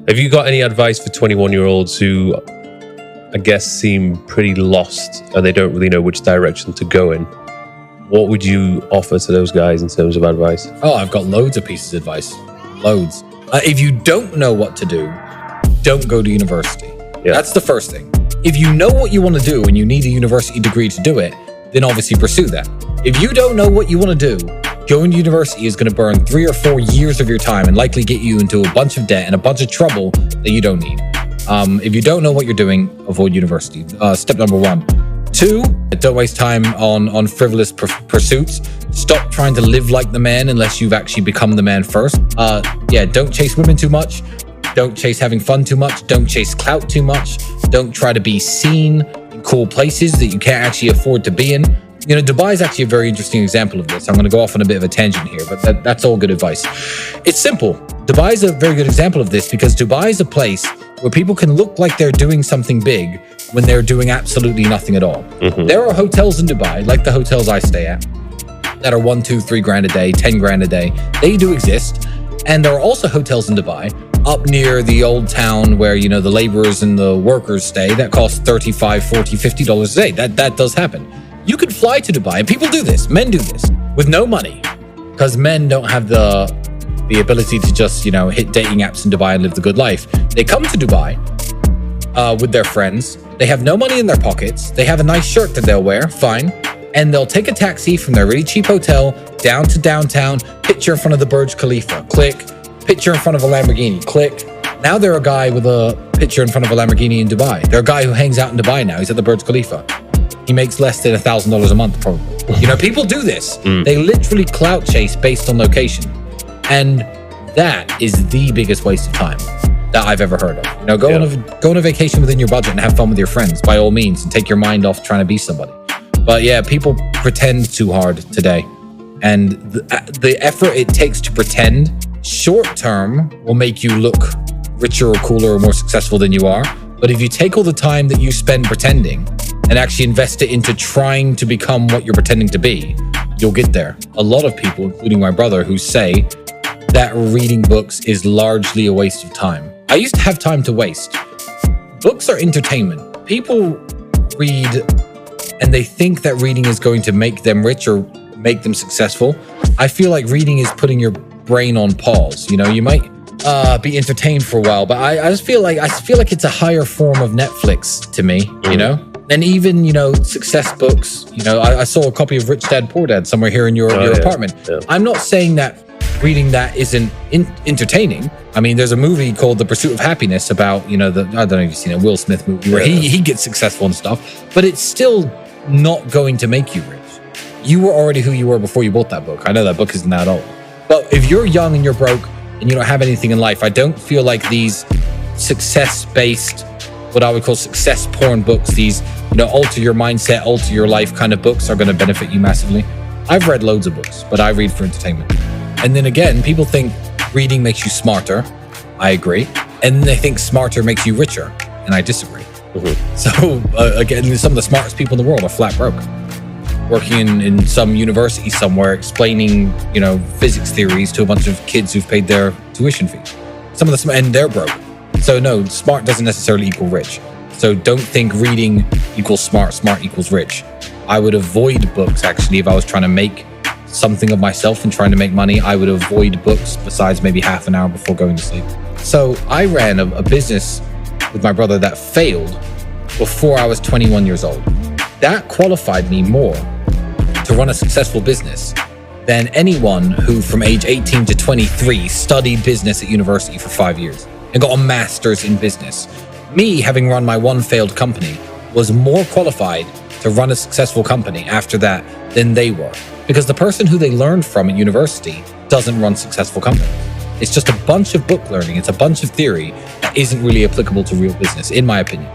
Have you got any advice for 21-year-olds who, I guess, seem pretty lost and they don't really know which direction to go in? What would you offer to those guys in terms of advice? Oh, I've got loads of pieces of advice. Loads. If you don't know what to do, don't go to university. Yeah. That's the first thing. If you know what you want to do and you need a university degree to do it, then obviously pursue that. If you don't know what you want to do, going to university is going to burn 3 or 4 years of your time and likely get you into a bunch of debt and a bunch of trouble that you don't need. If you don't know what you're doing, avoid university. Step number 1. 2, don't waste time on frivolous pursuits. Stop trying to live like the man unless you've actually become the man first. Don't chase women too much. Don't chase having fun too much. Don't chase clout too much. Don't try to be seen in cool places that you can't actually afford to be in. You know, Dubai is actually a very interesting example of this. I'm going to go off on a bit of a tangent here, but that's all good advice. It's simple. Dubai is a very good example of this because Dubai is a place where people can look like they're doing something big when they're doing absolutely nothing at all. Mm-hmm. There are hotels in Dubai, like the hotels I stay at, that are 1, 2, 3 grand a day, 10 grand a day. They do exist. And there are also hotels in Dubai up near the old town where, you know, the laborers and the workers stay that cost $35, $40, $50 a day. That does happen. You could fly to Dubai, and people do this, men do this, with no money, because men don't have the ability to just, you know, hit dating apps in Dubai and live the good life. They come to Dubai with their friends. They have no money in their pockets. They have a nice shirt that they'll wear, fine. And they'll take a taxi from their really cheap hotel down to downtown, picture in front of the Burj Khalifa, click, picture in front of a Lamborghini, click. Now they're a guy with a picture in front of a Lamborghini in Dubai. They're a guy who hangs out in Dubai now. He's at the Burj Khalifa. He makes less than $1,000 a month, probably. You know, people do this. They literally clout chase based on location. And that is the biggest waste of time that I've ever heard of. You know, go on a vacation within your budget and have fun with your friends, by all means, and take your mind off trying to be somebody. But yeah, people pretend too hard today. And the effort it takes to pretend short term will make you look richer or cooler or more successful than you are. But if you take all the time that you spend pretending and actually invest it into trying to become what you're pretending to be, you'll get there. A lot of people, including my brother, who say that reading books is largely a waste of time. I used to have time to waste. Books are entertainment. People read and they think that reading is going to make them rich or make them successful. I feel like reading is putting your brain on pause. You know, you might be entertained for a while, but I just feel like it's a higher form of Netflix to me, you know? And even, you know, success books, you know, I saw a copy of Rich Dad, Poor Dad somewhere here in your apartment. Yeah. I'm not saying that reading that isn't entertaining. I mean, there's a movie called The Pursuit of Happiness about, you know, I don't know if you've seen a Will Smith movie where he gets successful and stuff, but it's still not going to make you rich. You were already who you were before you bought that book. I know that book isn't that old. But if you're young and you're broke and you don't have anything in life, I don't feel like these success-based, what I would call success porn books, these, you know, alter your mindset, alter your life kind of books are going to benefit you massively. I've read loads of books, but I read for entertainment. And then again, people think reading makes you smarter. I agree. And they think smarter makes you richer. And I disagree. Mm-hmm. So again, some of the smartest people in the world are flat broke, working in some university somewhere, explaining, you know, physics theories to a bunch of kids who've paid their tuition fee. Some of them, and they're broke. So no, smart doesn't necessarily equal rich. So don't think reading equals smart, smart equals rich. I would avoid books, actually, if I was trying to make something of myself and trying to make money. I would avoid books besides maybe half an hour before going to sleep. So I ran a business with my brother that failed before I was 21 years old. That qualified me more to run a successful business than anyone who from age 18 to 23 studied business at university for 5 years and got a master's in business. Me, having run my one failed company, was more qualified to run a successful company after that than they were. Because the person who they learned from at university doesn't run successful companies. It's just a bunch of book learning. It's a bunch of theory that isn't really applicable to real business, in my opinion.